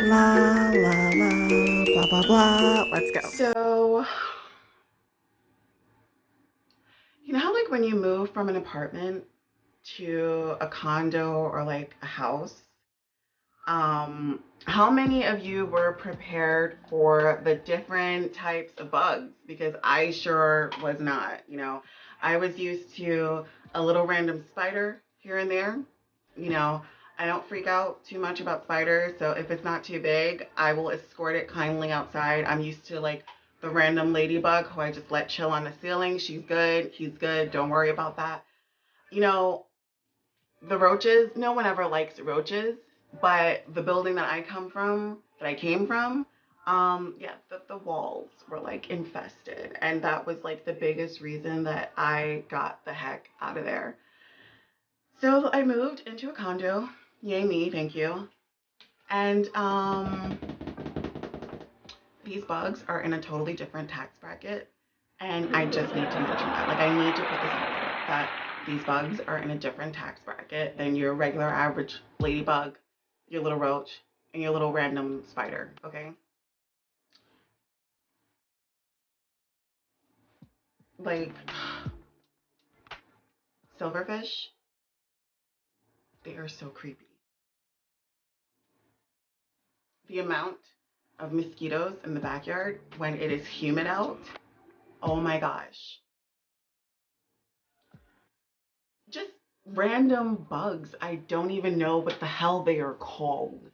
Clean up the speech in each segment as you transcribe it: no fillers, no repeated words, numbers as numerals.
La la la, blah blah blah. Let's go. So, you know how like when you move from an apartment to a condo or like a house, how many of you were prepared for the different types of bugs? Because I sure was not, I was used to a little random spider here and there. You know, I don't freak out too much about spiders, so if it's not too big, I will escort it kindly outside. I'm used to like the random ladybug who I just let chill on the ceiling. She's good, he's good, don't worry about that. You know, the roaches, no one ever likes roaches, but the building that I came from, yeah, the walls were like infested. And that was like the biggest reason that I got the heck out of there. So I moved into a condo. Yay me, thank you. And these bugs are in a totally different tax bracket. And I just need to mention that. Like, I need to put this out there that these bugs are in a different tax bracket than your regular average ladybug, your little roach, and your little random spider, okay? Like, silverfish, they are so creepy. The amount of mosquitoes in the backyard when it is humid out, oh my gosh. Just random bugs. I don't even know what the hell they are called.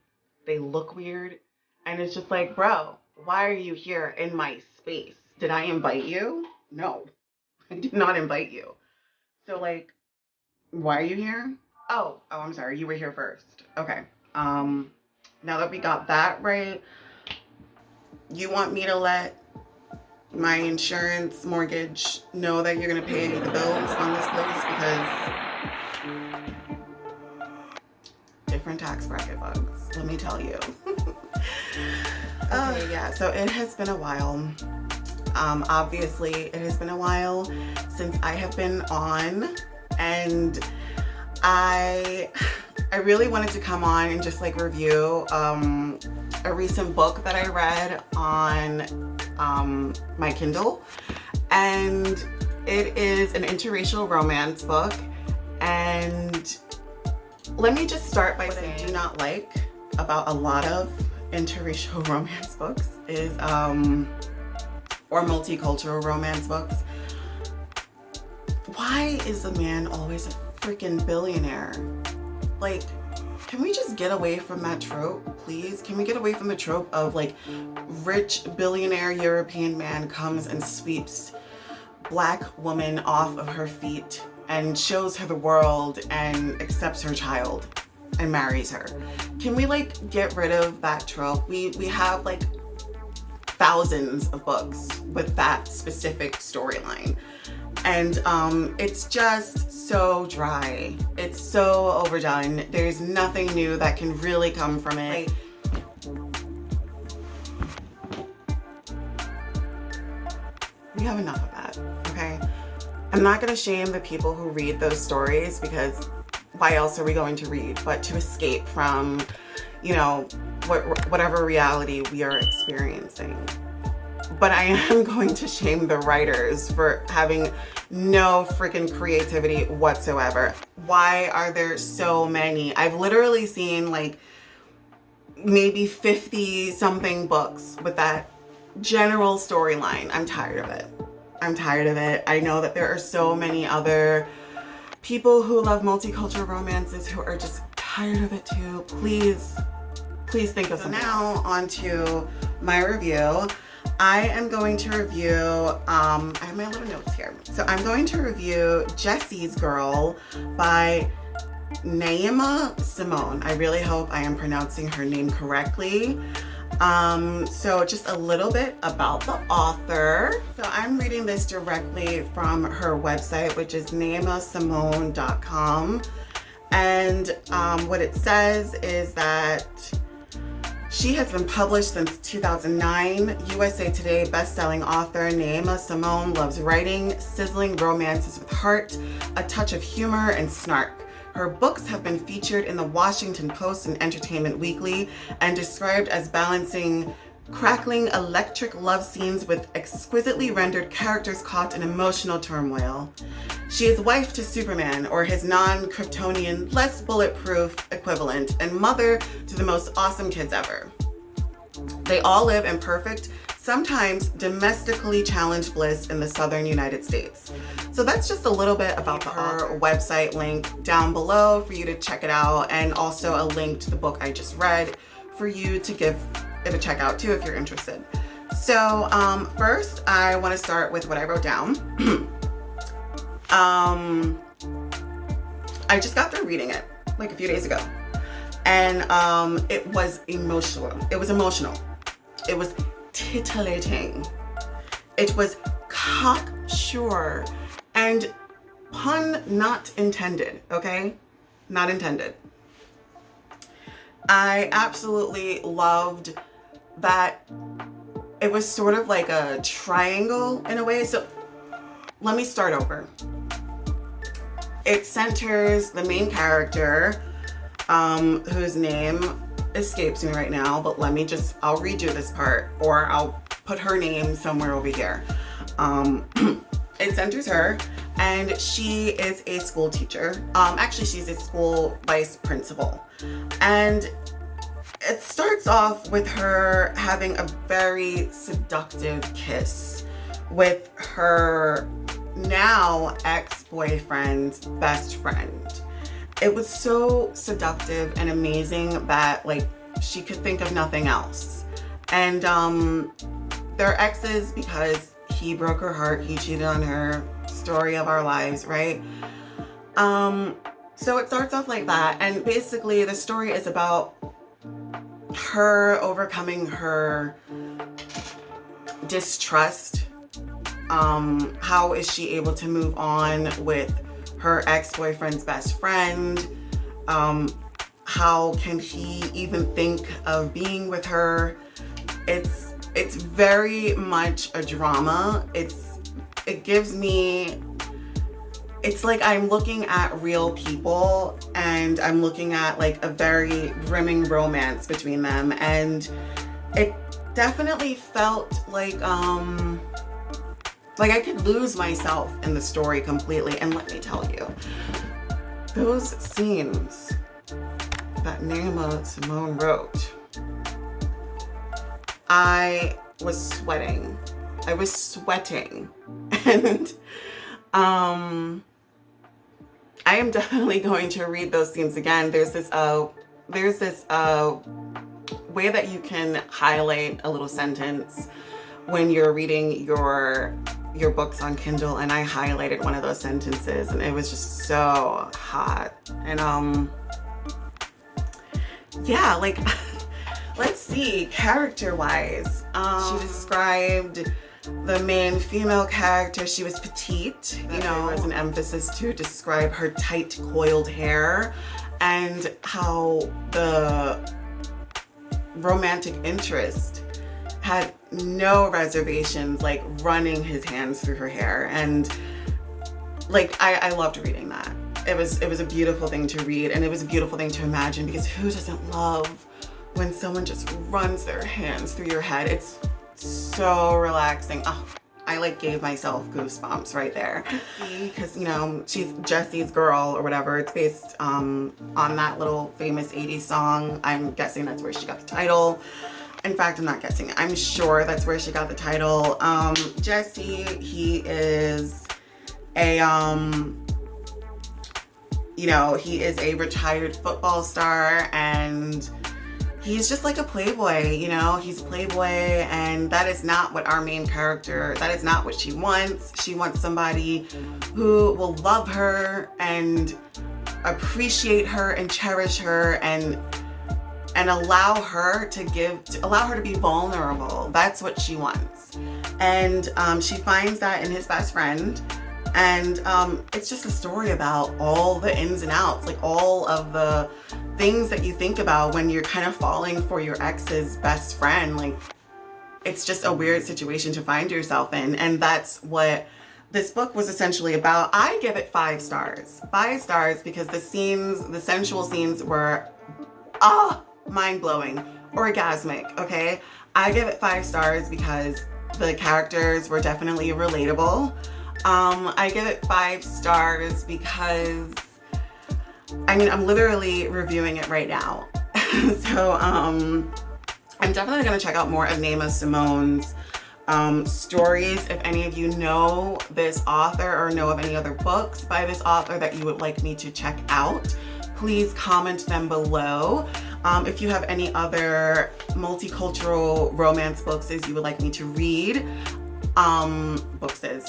They look weird. And it's just like, bro, why are you here in my space? Did I invite you? No, I did not invite you. So, like, why are you here? Oh, I'm sorry. You were here first. Okay. Um, Now that we got that right, you want me to let my insurance mortgage know that you're gonna pay the bills on this place because different tax bracket bugs, let me tell you. Okay, yeah, so it has been a while. Obviously, it has been a while since I have been on, and I really wanted to come on and just like review a recent book that I read on my Kindle, and it is an interracial romance book. And let me just start by saying what I do not like about a lot of interracial romance books is or multicultural romance books. Why is a man always a freaking billionaire? Like, can we just get away from that trope, please? Can we get away from the trope of like rich billionaire European man comes and sweeps black woman off of her feet and shows her the world and accepts her child and marries her? Can we like get rid of that trope? We have like thousands of books with that specific storyline. And it's just so dry. It's so overdone. There's nothing new that can really come from it. We have enough of that, okay? I'm not gonna shame the people who read those stories, because why else are we going to read but to escape from, you know, whatever reality we are experiencing. But I am going to shame the writers for having no freaking creativity whatsoever. Why are there so many? I've literally seen like maybe 50 something books with that general storyline. I'm tired of it. I'm tired of it. I know that there are so many other people who love multicultural romances who are just tired of it too. Please think of something. So now on to my review. I am going to review, I have my little notes here. So I'm going to review Jessie's Girl by Naima Simone. I really hope I am pronouncing her name correctly. So just a little bit about the author. So I'm reading this directly from her website, which is naimasimone.com. And what it says is that she has been published since 2009. USA Today best-selling author Naima Simone loves writing sizzling romances with heart, a touch of humor, and snark. Her books have been featured in the Washington Post and Entertainment Weekly and described as balancing crackling electric love scenes with exquisitely rendered characters caught in emotional turmoil. She is wife to Superman, or his non-Kryptonian, less bulletproof equivalent, and mother to the most awesome kids ever. They all live in perfect, sometimes domestically challenged bliss in the southern United States. So that's just a little bit about her website, link down below for you to check it out, and also a link to the book I just read for you to give it a check out too if you're interested. So first I want to start with what I wrote down. I just got through reading it like a few days ago, and it was emotional. It was emotional. It was titillating. It was cocksure, and pun not intended, okay? Not intended. I absolutely loved that it was sort of like a triangle in a way. So let me start over. It centers the main character, whose name escapes me right now, but I'll redo this part, or I'll put her name somewhere over here. It centers her, and she is a school teacher. Actually, she's a school vice principal. And it starts off with her having a very seductive kiss with her now ex-boyfriend's best friend. It was so seductive and amazing that like she could think of nothing else. And they're exes because he broke her heart, he cheated on her, story of our lives, right? So it starts off like that, and basically the story is about her overcoming her distrust. How is she able to move on with her ex-boyfriend's best friend? How can he even think of being with her? It's very much a drama. It gives me, it's like I'm looking at real people, and I'm looking at like a very brimming romance between them, and it definitely felt like I could lose myself in the story completely. And let me tell you, those scenes that Naima Simone wrote, I was sweating. I was sweating. And I am definitely going to read those scenes again. There's this way that you can highlight a little sentence when you're reading your books on Kindle, and I highlighted one of those sentences, and it was just so hot. And yeah, like let's see, character-wise, she described the main female character. She was petite, you know, there was an emphasis to describe her tight coiled hair, and how the romantic interest had no reservations, like running his hands through her hair. And like I loved reading that. It was a beautiful thing to read, and it was a beautiful thing to imagine, because who doesn't love when someone just runs their hands through your head? It's so relaxing. Oh, I like gave myself goosebumps right there, because you know, she's Jessie's girl or whatever. It's based on that little famous 80s song. I'm guessing that's where she got the title. In fact, I'm not guessing, I'm sure that's where she got the title. Jessie, he is a you know, he is a retired football star, and he's just like a playboy, you know, he's a playboy, and that is not what our main character, that is not what she wants. She wants somebody who will love her and appreciate her and cherish her, and allow her to be vulnerable. That's what she wants. And she finds that in his best friend. And it's just a story about all the ins and outs, like all of the things that you think about when you're kind of falling for your ex's best friend. Like, it's just a weird situation to find yourself in. And that's what this book was essentially about. I give it 5 stars. 5 stars because the sensual scenes were mind-blowing, orgasmic, okay? I give it 5 stars because the characters were definitely relatable. I give it 5 stars because, I mean, I'm literally reviewing it right now. So, I'm definitely gonna check out more of Naima Simone's stories. If any of you know this author or know of any other books by this author that you would like me to check out, please comment them below. If you have any other multicultural romance books you would like me to read,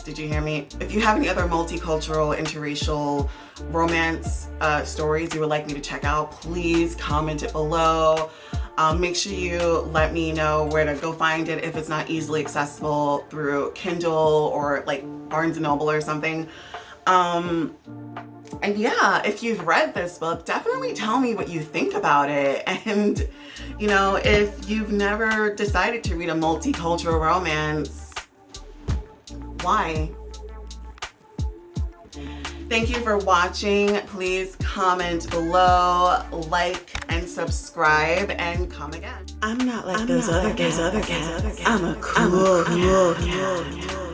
did you hear me? If you have any other multicultural, interracial romance stories you would like me to check out, please comment it below. Make sure you let me know where to go find it if it's not easily accessible through Kindle or like Barnes & Noble or something. And yeah, if you've read this book, definitely tell me what you think about it. And, you know, if you've never decided to read a multicultural romance, why? Thank you for watching. Please comment below, like, and subscribe, and come again. I'm not like those other guys. I'm a cool cat.